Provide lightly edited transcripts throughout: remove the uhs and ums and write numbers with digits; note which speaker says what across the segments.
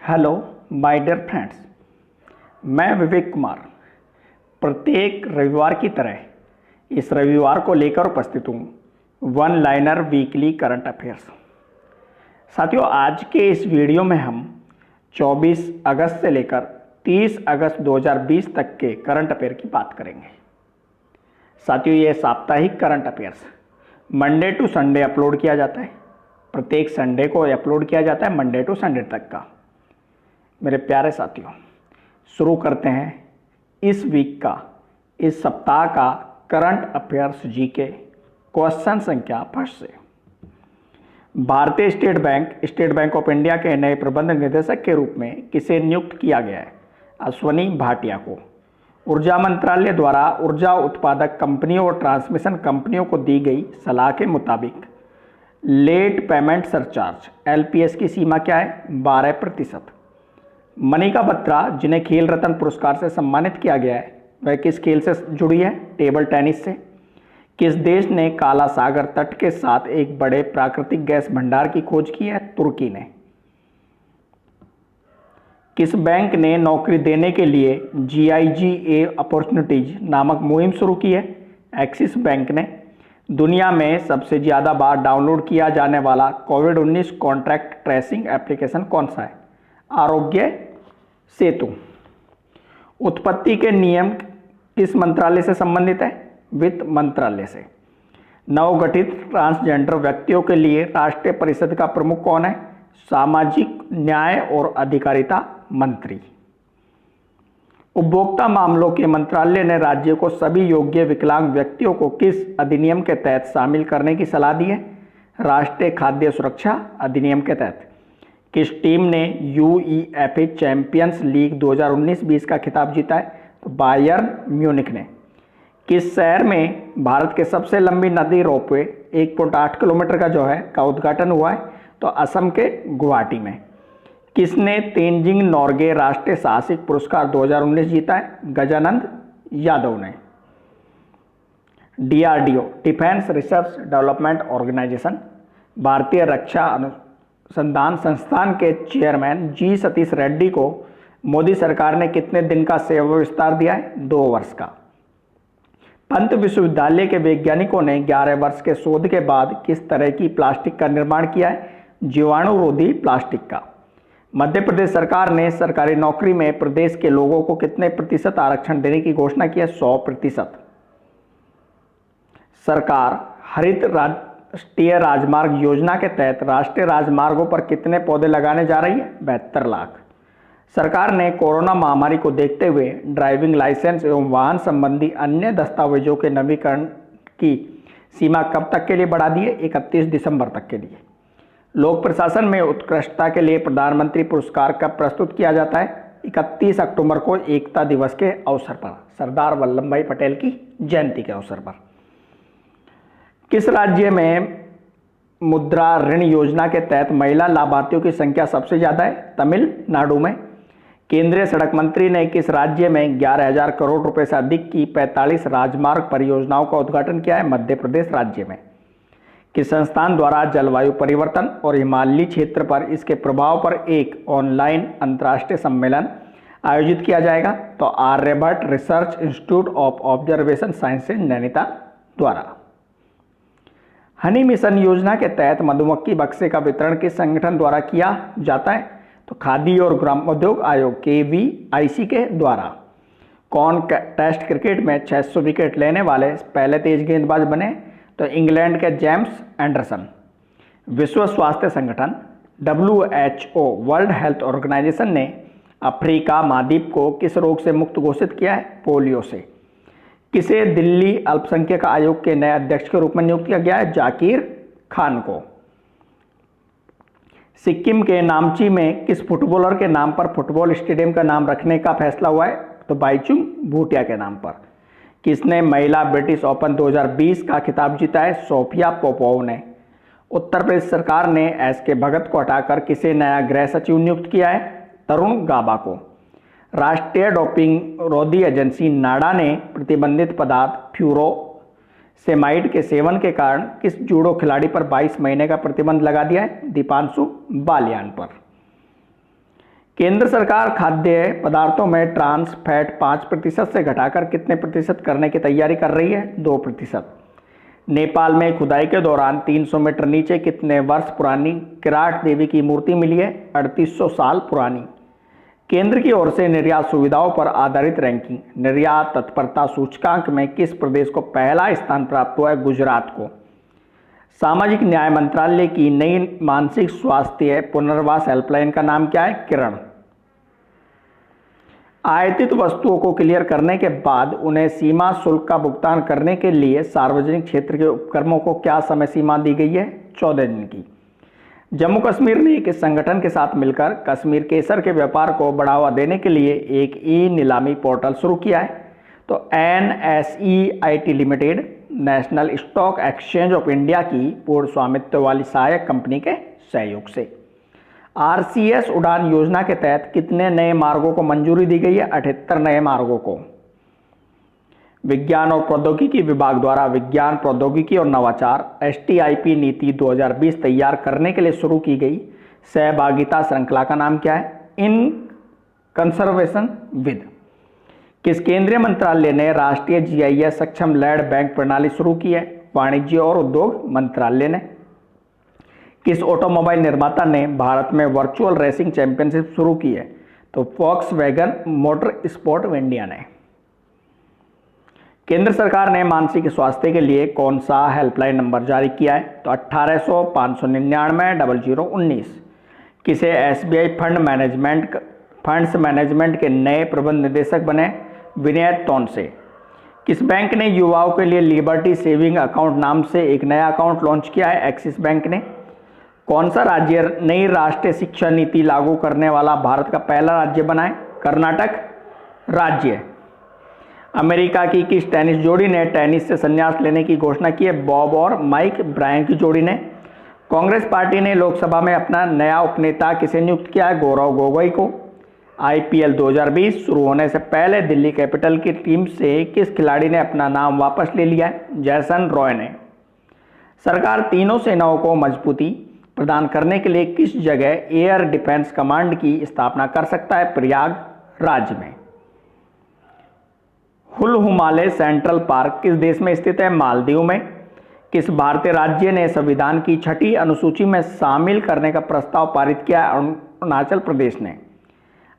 Speaker 1: Hello my dear friends, मैं विवेक कुमार प्रत्येक रविवार की तरह इस रविवार को लेकर उपस्थित हूँ one liner weekly current affairs. साथियों, आज के इस वीडियो में हम 24 अगस्त से लेकर 30 अगस्त 2020 तक के करंट अफेयर की बात करेंगे। साथियों, ये साप्ताहिक current affairs Monday to Sunday upload किया जाता है। प्रत्येक संडे को अपलोड किया जाता है, मंडे टू संडे तक का। मेरे प्यारे साथियों, शुरू करते हैं इस वीक का, इस सप्ताह का करंट अफेयर्स जीके क्वेश्चन संख्या फर्स्ट से। भारतीय स्टेट बैंक ऑफ इंडिया के नए प्रबंध निदेशक के रूप में किसे नियुक्त किया गया है? अश्वनी भाटिया को। ऊर्जा मंत्रालय द्वारा ऊर्जा उत्पादक कंपनियों और ट्रांसमिशन कंपनियों को दी गई सलाह के मुताबिक लेट पेमेंट सरचार्ज एलपीएस की सीमा क्या है? 12%। मनिका बत्रा, जिन्हें खेल रत्न पुरस्कार से सम्मानित किया गया है, वह किस खेल से जुड़ी है? टेबल टेनिस से। किस देश ने काला सागर तट के साथ एक बड़े प्राकृतिक गैस भंडार की खोज की है? तुर्की ने। किस बैंक ने नौकरी देने के लिए GIGA अपॉर्चुनिटीज नामक मुहिम शुरू की है? एक्सिस बैंक ने। दुनिया में सबसे ज़्यादा बार डाउनलोड किया जाने वाला कोविड-19 कॉन्टैक्ट ट्रेसिंग एप्लीकेशन कौन सा है? आरोग्य सेतु। उत्पत्ति के नियम किस मंत्रालय से संबंधित है? वित्त मंत्रालय से। नवगठित ट्रांसजेंडर व्यक्तियों के लिए राष्ट्रीय परिषद का प्रमुख कौन है? सामाजिक न्याय और अधिकारिता मंत्री। उपभोक्ता मामलों के मंत्रालय ने राज्य को सभी योग्य विकलांग व्यक्तियों को किस अधिनियम के तहत शामिल करने की सलाह दी है? राष्ट्रीय खाद्य सुरक्षा अधिनियम के तहत। किस टीम ने UEFA चैंपियंस लीग 2019-20 का खिताब जीता है? तो बायर्न म्यूनिख ने। किस शहर में भारत के सबसे लंबी नदी रोपवे 1.8 किलोमीटर का का उद्घाटन हुआ है? तो असम के गुवाहाटी में। किसने तेंजिंग नोर्गे राष्ट्रीय साहसिक पुरस्कार 2019 जीता है? गजानंद यादव ने। DRDO defence research development organisation भारतीय रक्षा अनुसंधान संस्थान के चेयरमैन G सतीश रेड्डी को मोदी सरकार ने कितने दिन का सेवा विस्तार दिया है? 2 वर्ष का। पंत विश्वविद्यालय के वैज्ञानिकों ने 11 वर्ष के शोध के बाद किस तरह की प्लास्टिक का निर्माण किया है? जीवाणुरोधी प्लास्टिक का। मध्य प्रदेश सरकार ने सरकारी नौकरी में प्रदेश के लोगों को कितने प्रतिशत आरक्षण देने की घोषणा की है? 100%। सरकार हरित राष्ट्रीय राजमार्ग योजना के तहत राष्ट्रीय राजमार्गों पर कितने पौधे लगाने जा रही है? 72 लाख। सरकार ने कोरोना महामारी को देखते हुए ड्राइविंग लाइसेंस एवं वाहन संबंधी अन्य दस्तावेजों के नवीकरण की सीमा कब तक के लिए बढ़ा दी है? 31 दिसंबर तक के लिए। लोक प्रशासन में उत्कृष्टता के लिए प्रधानमंत्री पुरस्कार कब प्रस्तुत किया जाता है? 31 अक्टूबर को एकता दिवस के अवसर पर, सरदार वल्लभ भाई पटेल की जयंती के अवसर पर। किस राज्य में मुद्रा ऋण योजना के तहत महिला लाभार्थियों की संख्या सबसे ज़्यादा है? तमिलनाडु में। केंद्रीय सड़क मंत्री ने किस राज्य में 11,000 करोड़ रुपए से अधिक की 45 राजमार्ग परियोजनाओं का उद्घाटन किया है? मध्य प्रदेश राज्य में। किस संस्थान द्वारा जलवायु परिवर्तन और हिमालयी क्षेत्र पर इसके प्रभाव पर एक ऑनलाइन अंतर्राष्ट्रीय सम्मेलन आयोजित किया जाएगा? तो Aryabhatta research institute of observation sciences Nainital द्वारा। हनी मिशन योजना के तहत मधुमक्खी बक्से का वितरण किस संगठन द्वारा किया जाता है? तो खादी और ग्रामोद्योग आयोग KVIC के द्वारा। कौन टेस्ट क्रिकेट में 600 विकेट लेने वाले पहले तेज गेंदबाज बने? तो इंग्लैंड के जेम्स एंडरसन। विश्व स्वास्थ्य संगठन WHO वर्ल्ड हेल्थ ऑर्गेनाइजेशन ने अफ्रीका महाद्वीप को किस रोग से मुक्त घोषित किया है? पोलियो से। किसे दिल्ली अल्पसंख्यक आयोग के नए अध्यक्ष के रूप में नियुक्त किया गया है? जाकिर खान को। सिक्किम के नामची में किस फुटबॉलर के नाम पर फुटबॉल स्टेडियम का नाम रखने का फैसला हुआ है? तो बाईचुंग भूटिया के नाम पर। किसने महिला ब्रिटिश ओपन 2020 का खिताब जीता है? सोफिया पोपोव ने। उत्तर प्रदेश सरकार ने SK भगत को हटाकर किसे नया गृह सचिव नियुक्त किया है? तरुण गाबा को। राष्ट्रीय डोपिंग रोधी एजेंसी नाडा ने प्रतिबंधित पदार्थ फ्यूरोसेमाइड के सेवन के कारण किस जूडो खिलाड़ी पर 22 महीने का प्रतिबंध लगा दिया है? दीपांशु बालियान पर। केंद्र सरकार खाद्य पदार्थों में ट्रांस फैट 5% से घटाकर कितने प्रतिशत करने की तैयारी कर रही है? 2%। नेपाल में खुदाई के दौरान 300 मीटर नीचे कितने वर्ष पुरानी किराट देवी की मूर्ति मिली है? 3800 साल पुरानी। केंद्र की ओर से निर्यात सुविधाओं पर आधारित रैंकिंग निर्यात तत्परता सूचकांक में किस प्रदेश को पहला स्थान प्राप्त हुआ है? गुजरात को। सामाजिक न्याय मंत्रालय की नई मानसिक स्वास्थ्य पुनर्वास हेल्पलाइन का नाम क्या है? किरण। आयातित वस्तुओं को क्लियर करने के बाद उन्हें सीमा शुल्क का भुगतान करने के लिए सार्वजनिक क्षेत्र के उपक्रमों को क्या समय सीमा दी गई है? 14 दिन की। जम्मू कश्मीर ने एक संगठन के साथ मिलकर कश्मीर केसर के व्यापार को बढ़ावा देने के लिए एक ई नीलामी पोर्टल शुरू किया है। तो NSEIT limited national stock exchange of India की पूर्ण स्वामित्व वाली सहायक कंपनी के सहयोग से। RCS उड़ान योजना के तहत कितने नए मार्गों को मंजूरी दी गई है? 78 नए मार्गों को। विज्ञान और प्रौद्योगिकी विभाग द्वारा विज्ञान प्रौद्योगिकी और नवाचार STIP नीति 2020 तैयार करने के लिए शुरू की गई सहभागिता श्रृंखला का नाम क्या है? इन कंजर्वेशन विद। किस केंद्रीय मंत्रालय ने राष्ट्रीय GIS सक्षम लैंड बैंक प्रणाली शुरू की है? वाणिज्य और उद्योग मंत्रालय ने। किस ऑटोमोबाइल निर्माता ने भारत में वर्चुअल रेसिंग चैंपियनशिप शुरू की है? तो Volkswagen motor sport of India ने। केंद्र सरकार ने मानसिक स्वास्थ्य के लिए कौन सा हेल्पलाइन नंबर जारी किया है? तो 1800 599 0019। किसे SBI फंड्स मैनेजमेंट के नए प्रबंध निदेशक बने? विनय तोनसे। किस बैंक ने युवाओं के लिए लिबर्टी सेविंग अकाउंट नाम से एक नया अकाउंट लॉन्च किया है? एक्सिस बैंक ने। कौन सा राज्य नई राष्ट्रीय शिक्षा नीति लागू करने वाला भारत का पहला राज्य बना है? कर्नाटक राज्य। अमेरिका की किस टेनिस जोड़ी ने टेनिस से संन्यास लेने की घोषणा की है? बॉब और माइक ब्रायन की जोड़ी ने। कांग्रेस पार्टी ने लोकसभा में अपना नया उपनेता किसे नियुक्त किया है? गौरव गोगोई को। IPL 2020 शुरू होने से पहले दिल्ली कैपिटल की टीम से किस खिलाड़ी ने अपना नाम वापस ले लिया है? जैसन रॉय ने। सरकार तीनों सेनाओं को मजबूती प्रदान करने के लिए किस जगह एयर डिफेंस कमांड की स्थापना कर सकता है? प्रयागराज में। हुल हिमालय सेंट्रल पार्क किस देश में स्थित है? मालदीव में। किस भारतीय राज्य ने संविधान की 6ठी अनुसूची में शामिल करने का प्रस्ताव पारित किया? अरुणाचल प्रदेश ने।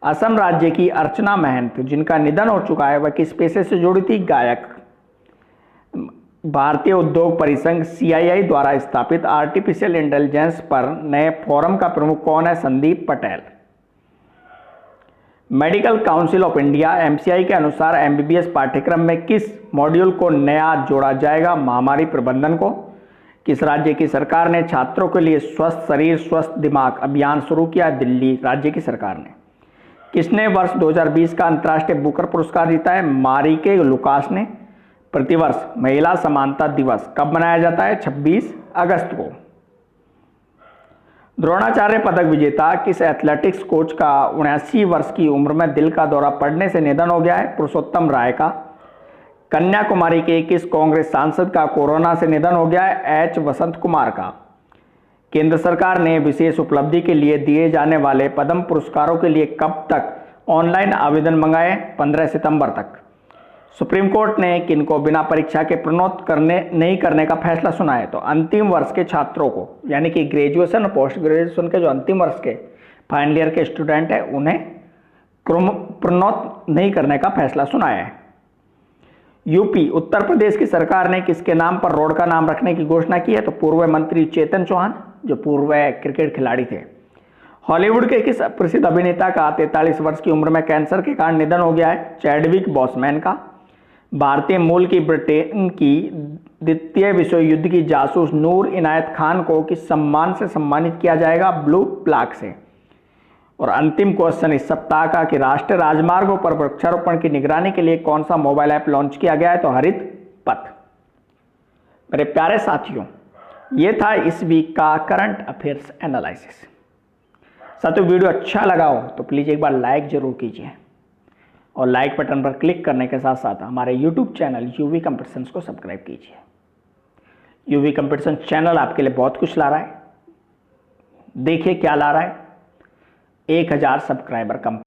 Speaker 1: असम राज्य की अर्चना महंत जिनका निधन हो चुका है वह किस पेशे से जुड़ी थी? गायक। भारतीय उद्योग परिसंघ CII द्वारा स्थापित आर्टिफिशियल इंटेलिजेंस पर नए फोरम का प्रमुख कौन है? Sandeep Patel. Medical council of India MCI के अनुसार MBBS पाठ्यक्रम में किस मॉड्यूल को नया जोड़ा जाएगा? महामारी प्रबंधन को। किस राज्य की सरकार ने छात्रों के लिए स्वस्थ शरीर स्वस्थ दिमाग अभियान शुरू किया? दिल्ली राज्य की सरकार ने। किसने वर्ष 2020 का अंतर्राष्ट्रीय बुकर पुरस्कार जीता है? मारिके लुकास ने। प्रतिवर्ष महिला समानता दिवस कब मनाया जाता है? 26 अगस्त को। द्रोणाचार्य पदक विजेता किस एथलेटिक्स कोच का 79 वर्ष की उम्र में दिल का दौरा पड़ने से निधन हो गया है? पुरुषोत्तम राय का। कन्याकुमारी के किस कांग्रेस सांसद का कोरोना से निधन हो गया है? H वसंत कुमार का। केंद्र सरकार ने विशेष उपलब्धि के लिए दिए जाने वाले पद्म पुरस्कारों के लिए कब तक ऑनलाइन आवेदन मंगाए? 15 सितंबर तक। सुप्रीम कोर्ट ने किनको बिना परीक्षा के प्रोन्नत नहीं करने का फैसला सुना है? तो अंतिम वर्ष के छात्रों को, यानी कि ग्रेजुएशन और पोस्ट ग्रेजुएशन के जो अंतिम वर्ष के फाइनल ईयर के स्टूडेंट है उन्हें प्रोन्नत नहीं करने का फैसला सुनाया है। यूपी उत्तर प्रदेश की सरकार ने किसके नाम पर रोड का नाम रखने की घोषणा की है? तो पूर्व मंत्री चेतन चौहान जो पूर्व क्रिकेट खिलाड़ी थे। हॉलीवुड के किस प्रसिद्ध अभिनेता का 43 वर्ष की उम्र में कैंसर के कारण निधन हो गया है? चैडविक बॉसमैन का। भारतीय मूल की ब्रिटेन की द्वितीय विश्व युद्ध की जासूस नूर इनायत खान को किस सम्मान से सम्मानित किया जाएगा? ब्लू प्लाक से। और अंतिम क्वेश्चन इस सप्ताह का कि राष्ट्रीय राजमार्गों पर वृक्षारोपण की निगरानी के लिए कौन सा मोबाइल ऐप लॉन्च किया गया है? तो हरित पथ। मेरे प्यारे साथियों, ये था इस वीक का करंट अफेयर्स एनालिसिस। साथियों, वीडियो अच्छा लगा हो तो प्लीज़ एक बार लाइक जरूर कीजिए और लाइक बटन पर क्लिक करने के साथ साथ हमारे YouTube चैनल UV कंपटीशंस को सब्सक्राइब कीजिए। UV कंपटीशन चैनल आपके लिए बहुत कुछ ला रहा है। देखिए क्या ला रहा है। 1000 सब्सक्राइबर कंप्लीट